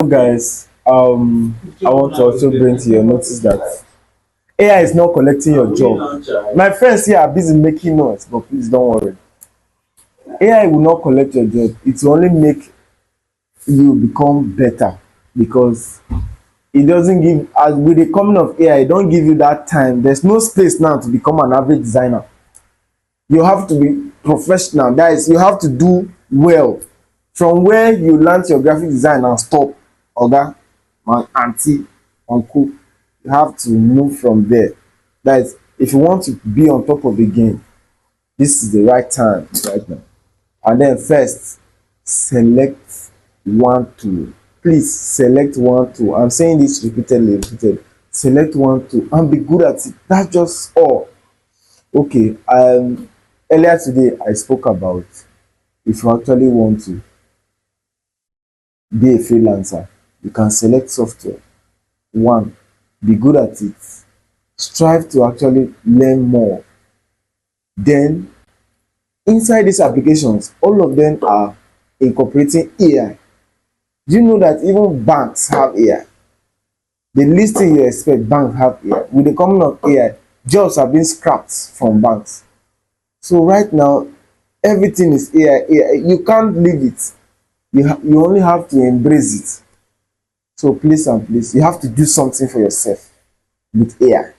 Guys, I want to also bring to your notice that AI is not collecting your job. My friends here are busy making noise, but please don't worry. AI will not collect your job. It will only make you become better because it doesn't give, as with the coming of AI, it don't give you that time. There's no space now to become an average designer. You have to be professional. That is, you have to do well. From where you learn your graphic design and stop, oga, my auntie, uncle, you have to move from there. That is, if you want to be on top of the game, this is the right time right now. And then first, select one tool. Please select one tool. I'm saying this repeated. Select one tool and be good at it. That's just all. Okay. Earlier today I spoke about if you actually want to be a freelancer, you can select software. One, be good at it. Strive to actually learn more. Then inside these applications, all of them are incorporating AI. Do you know that even banks have AI? The least thing you expect, banks have AI. With the coming of AI, jobs are being scrapped from banks. So right now, everything is AI. AI. You can't leave it. You only have to embrace it. So please and please, you have to do something for yourself with AI.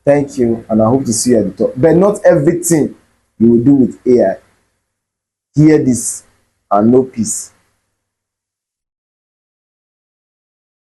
Thank you, and I hope to see you at the top. But not everything you will do with AI. Hear this and know peace.